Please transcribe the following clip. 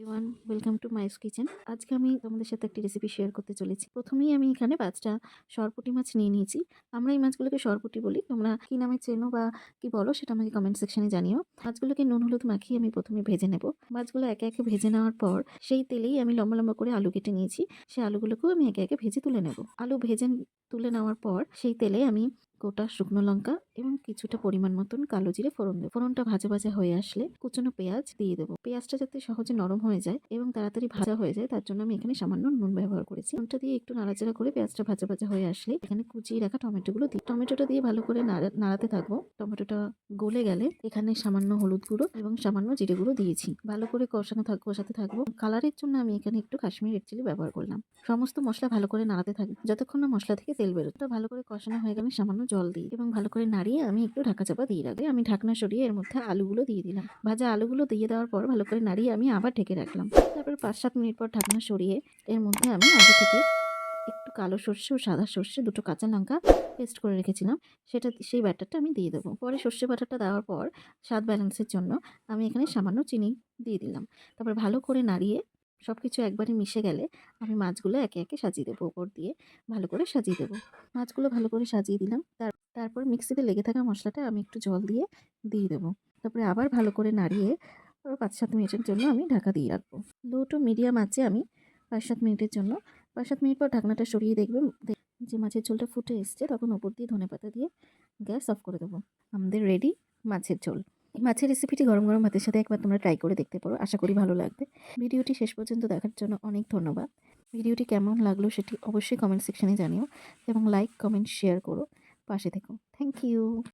Everyone, welcome to Mai's kitchen. আজকে আমি তোমাদের সাথে একটি রেসিপি শেয়ার করতে চলেছি। প্রথমেই আমি এখানে 5টা সরপুঁটি মাছ নিয়ে নিয়েছি। আমরা এই মাছগুলোকে সরপুঁটি বলি, তোমরা কি নামে চেনো বা কি বলো সেটা আমাকে কমেন্ট সেকশনে জানিও। মাছগুলোকে নুন হলুদ মাখিয়ে আমি প্রথমে ভেজে নেব। মাছগুলো একে একে ভেজে নেওয়ার পর সেই তেলেই আমি লম্বা লম্বা করে আলু কেটে নিয়েছি। সেই আলুগুলোকেও আমি একে একে ভেজে তুলে নেব। আলু ভেজে তুলে নেওয়ার পর সেই তেলে আমি গোটা শুকনো লঙ্কা এবং কিছুটা পরিমাণ মতন কালো জিরে ফোড়ন দেবো। ফোড়নটা ভাজা ভাজা হয়ে আসলে কুচনো পেঁয়াজ দিয়ে দেবো। পেঁয়াজটা যাতে সহজে নরম হয়ে যায় এবং তাড়াতাড়ি ভাজা হয়ে যায় তার জন্য আমি এখানে সামান্য নুন ব্যবহার করেছি। নুনটা দিয়ে একটু নাড়াচাড়া করে পেঁয়াজটা ভাজা ভাজা হয়ে আসলে এখানে কুচিয়ে রাখা টমেটোগুলো দিই। টমেটোটা দিয়ে ভালো করে নাড়াতে থাকবো। টমেটোটা গলে গেলে এখানে সামান্য হলুদ গুঁড়ো এবং সামান্য জিরে গুঁড়ো দিয়েছি। ভালো করে কষাতে থাকবো। কালারের জন্য আমি এখানে একটু কাশ্মীরি রেড চিলি ব্যবহার করলাম। সমস্ত মশলা ভালো করে নাড়াতে থাকবো যতক্ষণ না মশলা থেকে তেল বেরোতে। ভালো করে কষানো হয়ে গেলে সামান্য জল দিই এবং ভালো করে নাড়িয়ে আমি একটু ঢাকা চাপা দিয়ে রাখি। আমি ঢাকনা সরিয়ে এর মধ্যে আলুগুলো দিয়ে দিলাম। ভাজা আলুগুলো দিয়ে দেওয়ার পর ভালো করে নাড়িয়ে আমি আবার ঢেকে রাখলাম। তারপর 5-7 মিনিট পর ঢাকনা সরিয়ে এর মধ্যে আমি আগে থেকে একটু কালো সর্ষে ও সাদা সর্ষে, দুটো কাঁচা লঙ্কা পেস্ট করে রেখেছিলাম, সেই ব্যাটারটা আমি দিয়ে দেবো। পরে সর্ষে বাটারটা দেওয়ার পর স্বাদ ব্যালেন্সের জন্য আমি এখানে সামান্য চিনি দিয়ে দিলাম। তারপর ভালো করে নাড়িয়ে সবকিছু একবারে মিশে গেলে আমি মাছগুলো একে একে সাজিয়ে দেবো। ওপর দিয়ে ভালো করে সাজিয়ে দেবো। মাছগুলো ভালো করে সাজিয়ে দিলাম। তারপর মিক্সিতে লেগে থাকা মশলাটা আমি একটু জল দিয়ে দেবো। তারপরে আবার ভালো করে নাড়িয়ে 5-7 মিনিটের জন্য আমি ঢাকা দিয়ে রাখবো। লো টু মিডিয়াম আঁচে আমি 5-7 মিনিটের জন্য 5-7 মিনিট পর ঢাকনাটা সরিয়ে দেখবেন যে মাছের ঝোলটা ফুটে এসছে। তখন ওপর দিয়ে ধনেপাতা দিয়ে গ্যাস অফ করে দেবো। আমাদের রেডি মাছের ঝোল। এই মাছের রেসিপিটি গরম গরম ভাতের সাথে একবার তোমরা ট্রাই করে দেখতে পারো। আশা করি ভালো লাগবে। ভিডিওটি শেষ পর্যন্ত দেখার জন্য অনেক ধন্যবাদ। ভিডিওটি কেমন লাগলো সেটি অবশ্যই কমেন্ট সেকশনে জানিও এবং লাইক, কমেন্ট, শেয়ার করো। পাশে থেকো। Thank you.